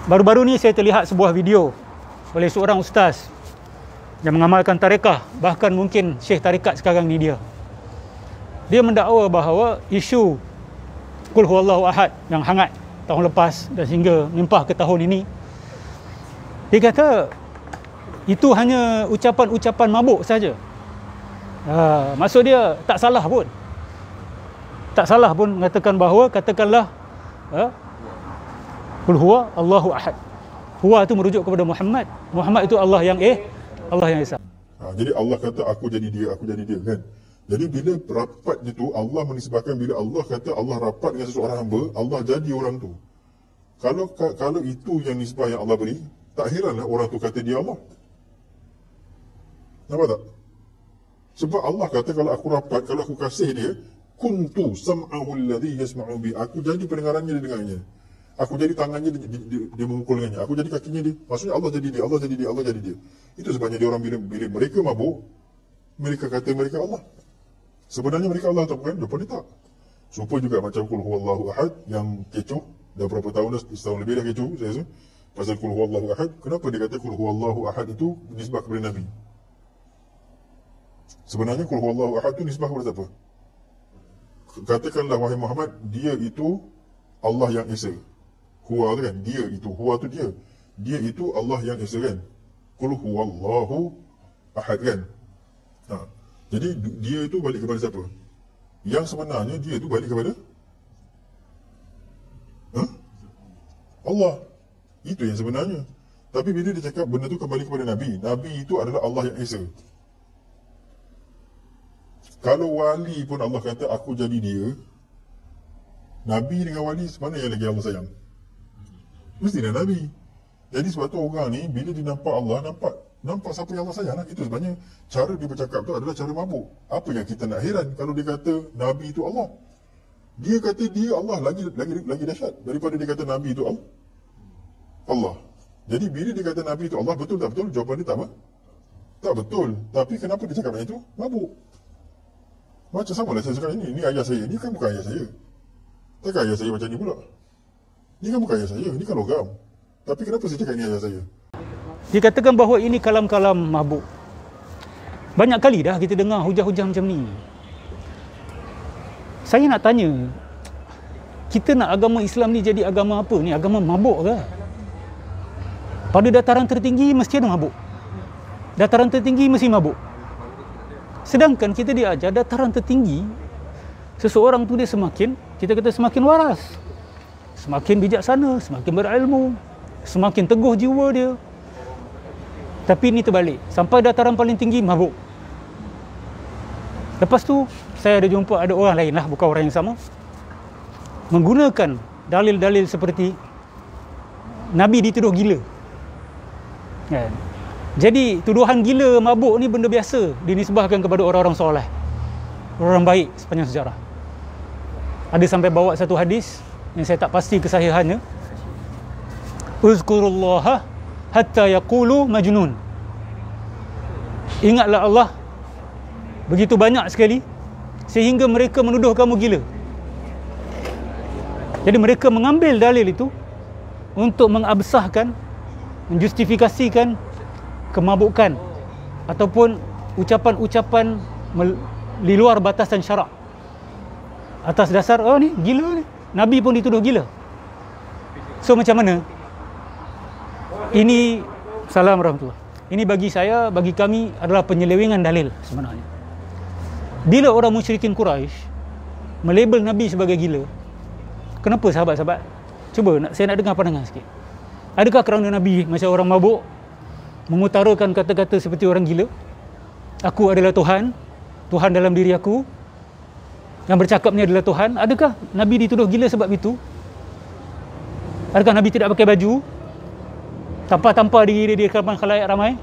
Baru-baru ni saya terlihat sebuah video oleh seorang ustaz yang mengamalkan tarekah, bahkan mungkin syekh tarekat sekarang ni dia. Dia mendakwa bahawa isu Qul huwallahu ahad yang hangat tahun lepas dan sehingga melimpah ke tahun ini, dia kata itu hanya ucapan-ucapan mabuk saja. Maksud dia tak salah pun. Tak salah pun mengatakan bahawa katakanlah Qul huwa Allahu ahad. Huwa itu merujuk kepada Muhammad. Muhammad itu Allah yang Esa. Jadi Allah kata aku jadi dia kan. Jadi bila rapat itu Allah menisbahkan, bila Allah kata Allah rapat dengan seseorang hamba, Allah jadi orang tu. Kalau itu yang nisbah yang Allah beri, tak heranlah orang tu kata dia Allah. Nampak tak? Sebab Allah kata kalau aku rapat, kalau aku kasih dia, kuntu sam'ahu alladhi yasma'u bi. Aku jadi pendengarannya, dia dengarnya. Aku jadi tangannya, dia memukul dengannya. Aku jadi kakinya dia. Maksudnya Allah jadi dia, Allah jadi dia, Allah jadi dia. Itu sebabnya dia orang bila mereka mabuk, mereka kata mereka Allah. Sebenarnya mereka Allah atau bukan? Jawapan dia tak. Serupa juga macam Qul huwallahu ahad yang kecoh. Dah berapa tahun dah, setahun lebih dah kecoh saya rasa. Pasal Qul huwallahu ahad. Kenapa dia kata Qul huwallahu ahad itu nisbah kepada Nabi? Sebenarnya Qul huwallahu ahad itu nisbah kepada siapa? Katakanlah wahai Muhammad, dia itu Allah yang Esa. Huwa tu kan, dia itu, huwa tu dia. Dia itu Allah yang Esa kan. Qul huwallahu ahad kan. Jadi dia itu balik kepada siapa? Yang sebenarnya dia itu balik kepada Allah. Itu yang sebenarnya. Tapi bila dia cakap benda tu kembali kepada Nabi, Nabi itu adalah Allah yang Esa. Kalau wali pun Allah kata aku jadi dia, Nabi dengan wali mana yang lagi Allah sayang? Mestilah Nabi. Jadi sebab tu orang ni bila dia nampak Allah, nampak siapa yang Allah sayang lah. Itu sebabnya cara dia bercakap tu adalah cara mabuk. Apa yang kita nak heran kalau dia kata Nabi itu Allah? Dia kata dia Allah lagi dahsyat daripada dia kata Nabi itu Allah. Jadi bila dia kata Nabi itu Allah, betul tak betul? Jawapan dia tak betul. Tapi kenapa dia cakap macam itu? Mabuk. Macam sama lah saya cakap ini ayah saya. Ini kan bukan ayah saya. Takkan ayah saya macam ni pula? Ini kan bukan ayah saya. Ini kan logam. Tapi kenapa saya cakap ini ayah saya? Dikatakan bahawa ini kalam-kalam mabuk. Banyak kali dah kita dengar hujah-hujah macam ni. Saya nak tanya, kita nak agama Islam ni jadi agama apa ni? Agama mabuk ke? Pada dataran tertinggi mesti ada mabuk. Dataran tertinggi mesti mabuk. Sedangkan kita diajar dataran tertinggi, seseorang tu dia kita kata semakin waras, semakin bijaksana, semakin berilmu, semakin teguh jiwa dia. Tapi ini terbalik, sampai dataran paling tinggi mabuk. Lepas tu saya ada jumpa ada orang lain lah, bukan orang yang sama, menggunakan dalil-dalil seperti Nabi dituduh gila kan? Jadi tuduhan gila mabuk ni benda biasa dinisbahkan kepada orang-orang soleh, orang baik sepanjang sejarah. Ada sampai bawa satu hadis yang saya tak pasti kesahihannya, uzkurullaha hatta yaqulu majnun. Ingatlah Allah begitu banyak sekali sehingga mereka menuduh kamu gila. Jadi mereka mengambil dalil itu untuk mengabsahkan, menjustifikasikan kemabukan ataupun ucapan-ucapan di luar batasan syarak. Atas dasar ni gila ni, Nabi pun dituduh gila. So macam mana? Ini salam rahmatullah. Ini bagi saya, bagi kami adalah penyelewengan dalil sebenarnya. Bila orang musyrikin Quraisy melabel Nabi sebagai gila, kenapa sahabat-sahabat? Cuba saya nak dengar pandangan sikit. Adakah kerana Nabi macam orang mabuk mengutarakan kata-kata seperti orang gila? Aku adalah Tuhan, Tuhan dalam diri aku, yang bercakap ni adalah Tuhan. Adakah Nabi dituduh gila sebab itu? Adakah Nabi tidak pakai baju, tampar-tampar diri dia di hadapan khalayak ramai?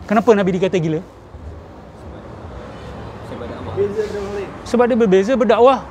Kenapa Nabi dikata gila? Sebab dia berbeza berdakwah,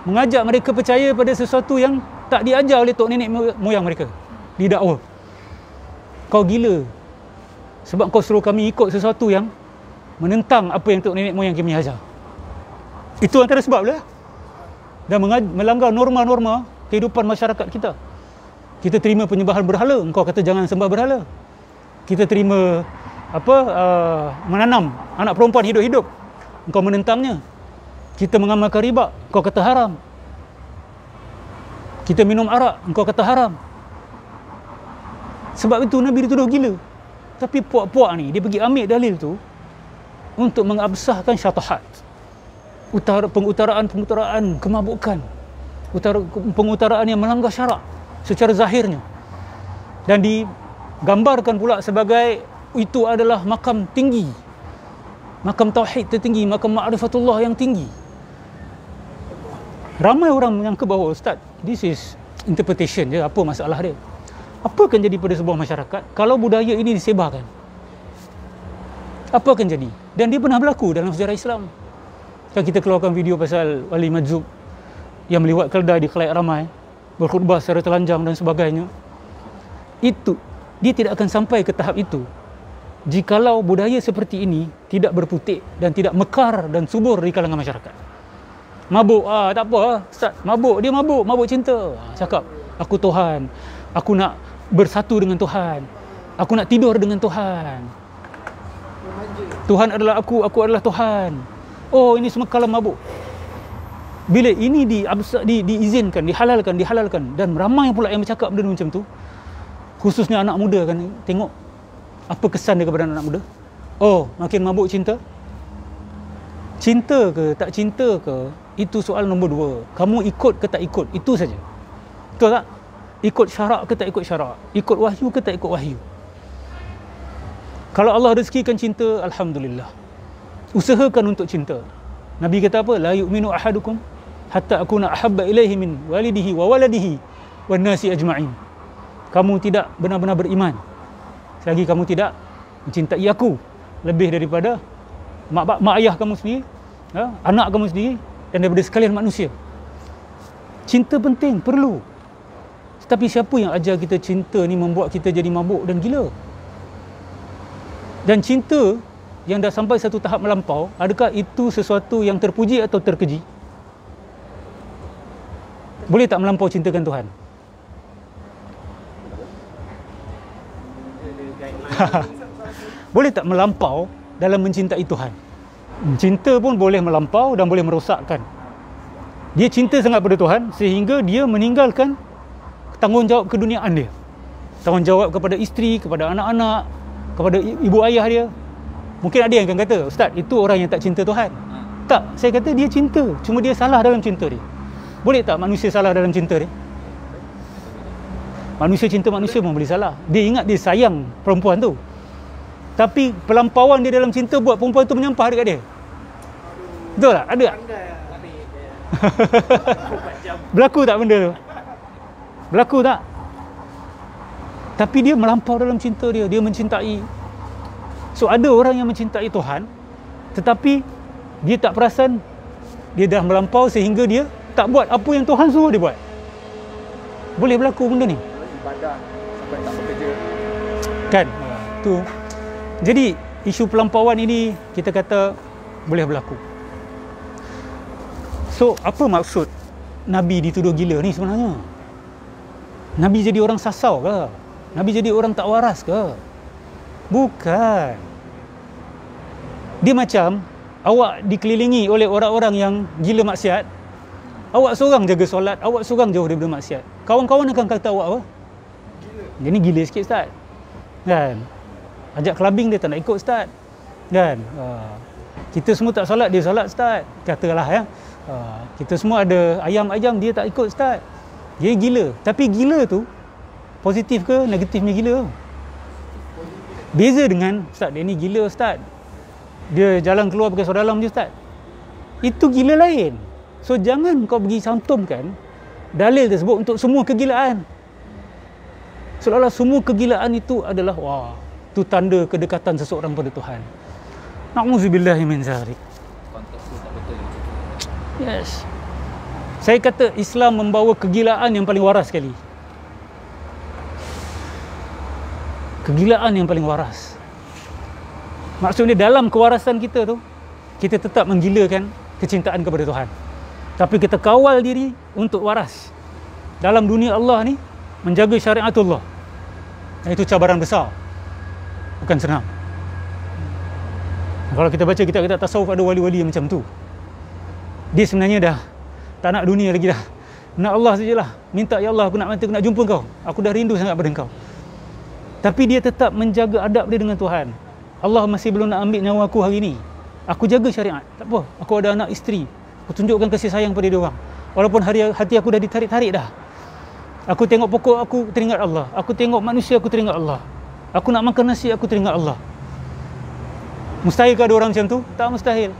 mengajak mereka percaya pada sesuatu yang tak diajar oleh tok nenek moyang mereka. Didakwa kau gila sebab kau suruh kami ikut sesuatu yang menentang apa yang tok nenek moyang kami ajar. Itu antara sebab lah. Dan melanggar norma-norma kehidupan masyarakat kita. Kita terima penyembahan berhala, engkau kata jangan sembah berhala. Kita terima menanam anak perempuan hidup-hidup, engkau menentangnya. Kita mengamalkan riba, engkau kata haram. Kita minum arak, engkau kata haram. Sebab itu Nabi dituduh gila. Tapi puak-puak ni dia pergi ambil dalil tu untuk mengabsahkan syatahat, pengutaraan kemabukan, pengutaraan yang melanggar syarak secara zahirnya, dan digambarkan pula sebagai itu adalah makam tinggi, makam tauhid tertinggi, makam ma'rifatullah yang tinggi. Ramai orang menyangka bahawa ustaz, this is interpretation je, apa masalah dia? Apa akan jadi pada sebuah masyarakat kalau budaya ini disebarkan? Apa akan jadi? Dan dia pernah berlaku dalam sejarah Islam. Kan kita keluarkan video pasal Wali Majzub yang meliwat keldai di khalayak ramai, berkhutbah secara telanjang dan sebagainya. Itu, dia tidak akan sampai ke tahap itu jikalau budaya seperti ini tidak berputik dan tidak mekar dan subur di kalangan masyarakat. Mabuk, tak apa, Ustaz, mabuk cinta. Cakap, aku Tuhan, aku nak bersatu dengan Tuhan, aku nak tidur dengan Tuhan, Tuhan adalah aku adalah Tuhan. Oh, ini semua kalam mabuk. Bila ini diizinkan, dihalalkan, dan ramai pula yang bercakap benda macam tu, khususnya anak muda kan, tengok apa kesan dia kepada anak muda. Oh, makin mabuk cinta. Cinta ke tak cinta ke, itu soal nombor dua. Kamu ikut ke tak ikut, itu saja. Betul tak? Ikut syarak ke tak ikut syarak, ikut wahyu ke tak ikut wahyu. Kalau Allah rezekikan cinta, alhamdulillah, usahakan untuk cinta. Nabi kata apa? La yu'minu ahadukum hatta akuna ahabba ilaihi min walidihi wa waladihi wan nasi ajma'in. Kamu tidak benar-benar beriman selagi kamu tidak mencintai aku lebih daripada mak ayah kamu sendiri, anak kamu sendiri, dan daripada sekalian manusia. Cinta penting, perlu. Tapi siapa yang ajar kita cinta ni membuat kita jadi mabuk dan gila? Dan cinta yang dah sampai satu tahap melampau, adakah itu sesuatu yang terpuji atau terkeji? Boleh tak melampau cintakan Tuhan? Boleh tak melampau dalam mencintai Tuhan? Cinta pun boleh melampau dan boleh merosakkan. Dia cinta sangat pada Tuhan sehingga dia meninggalkan tanggungjawab keduniaan dia, tanggungjawab kepada isteri, kepada anak-anak, kepada ibu ayah dia. Mungkin ada yang akan kata, Ustaz, itu orang yang tak cinta Tuhan. Tak, saya kata dia cinta, cuma dia salah dalam cinta dia. Boleh tak manusia salah dalam cinta dia? Manusia cinta manusia pun boleh salah. Dia ingat dia sayang perempuan tu, tapi pelampauan dia dalam cinta buat perempuan tu menyampah dekat dia. Betul tak? Ada tak? Berlaku tak benda tu? Berlaku tak? Tapi dia melampau dalam cinta dia, dia mencintai. So ada orang yang mencintai Tuhan, tetapi dia tak perasan dia dah melampau sehingga dia tak buat apa yang Tuhan suruh dia buat. Boleh berlaku benda ni. Ibadah sampai tak bekerja. Kan? Tu. Jadi isu pelampauan ini kita kata boleh berlaku. So apa maksud Nabi dituduh gila ni sebenarnya? Nabi jadi orang sasau ke? Nabi jadi orang tak waras ke? Bukan. Dia macam awak dikelilingi oleh orang-orang yang gila maksiat. Awak seorang jaga solat, awak seorang jauh daripada maksiat. Kawan-kawan akan kata awak apa? Dia ni gila sikit, Ustaz. Kan? Ajak clubbing dia tak nak ikut, Ustaz. Kan? Kita semua tak solat, dia solat, Ustaz. Katalah ya. Kita semua ada ayam-ayam, dia tak ikut, Ustaz. Dia gila. Tapi gila tu positif ke negatifnya gila? Beza dengan Ustaz, dia ni gila, Ustaz, dia jalan keluar pakai seluar dalam je, Ustaz. Itu gila lain. So jangan kau pergi cantumkan dalil tersebut untuk semua kegilaan. Seolah-olah semua kegilaan itu adalah wah, itu tanda kedekatan seseorang pada Tuhan. Na'udzubillahi min zalik. Konteks tu tak betul. Yes. Saya kata Islam membawa kegilaan yang paling waras sekali. Kegilaan yang paling waras. Maksudnya dalam kewarasan kita tu, kita tetap menggilakan kecintaan kepada Tuhan. Tapi kita kawal diri untuk waras. Dalam dunia Allah ni, menjaga syariatullah. Dan itu cabaran besar, bukan senang. Kalau kita baca kitab-kitab tasawuf, ada wali-wali yang macam tu. Dia sebenarnya dah tak nak dunia lagi dah. Nak Allah sajalah. Minta, ya Allah, aku nak mati, aku nak jumpa kau. Aku dah rindu sangat pada kau. Tapi dia tetap menjaga adab dia dengan Tuhan. Allah masih belum nak ambil nyawa aku hari ini. Aku jaga syariat. Tak apa. Aku ada anak isteri. Aku tunjukkan kasih sayang pada dia orang. Walaupun hati aku dah ditarik-tarik dah. Aku tengok pokok, aku teringat Allah. Aku tengok manusia, aku teringat Allah. Aku nak makan nasi, aku teringat Allah. Mustahil ke ada orang macam tu? Tak mustahil.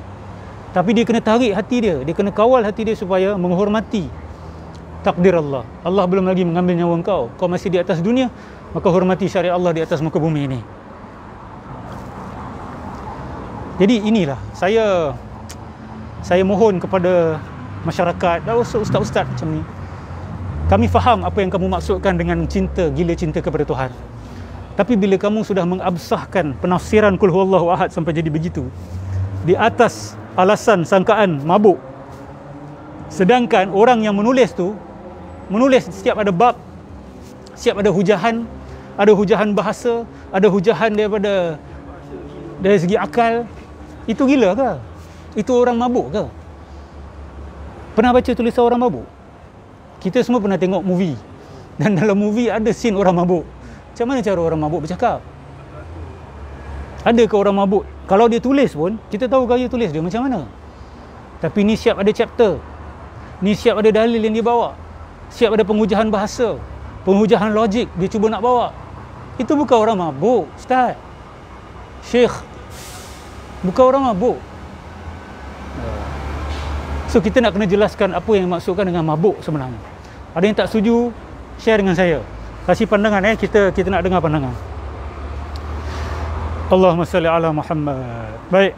Tapi dia kena tarik hati dia. Dia kena kawal hati dia supaya menghormati takdir Allah. Allah belum lagi mengambil nyawa kau. Kau masih di atas dunia, maka hormati syariat Allah di atas muka bumi ini. Jadi inilah saya mohon kepada masyarakat dan ustaz-ustaz macam ni. Kami faham apa yang kamu maksudkan dengan cinta, gila cinta kepada Tuhan. Tapi bila kamu sudah mengabsahkan penafsiran Qul Huwallahu Ahad sampai jadi begitu, di atas alasan sangkaan mabuk, sedangkan orang yang menulis tu menulis setiap ada bab, setiap ada hujahan bahasa, ada hujahan dari segi akal. Itu gila ke? Itu orang mabuk ke? Pernah baca tulisan orang mabuk? Kita semua pernah tengok movie, dan dalam movie ada scene orang mabuk. Macam mana cara orang mabuk bercakap? Ada ke orang mabuk? Kalau dia tulis pun, kita tahu gaya tulis dia macam mana. Tapi ni siap ada chapter, ni siap ada dalil yang dia bawa, siap ada penghujahan bahasa, penghujahan logik dia cuba nak bawa. Itu bukan orang mabuk, Ustaz, Syekh. Bukan orang mabuk. So kita nak kena jelaskan apa yang maksudkan dengan mabuk sebenarnya. Ada yang tak setuju, share dengan saya. Kasih pandangan, kita nak dengar pandangan. Allahumma salli ala Muhammad. Baik.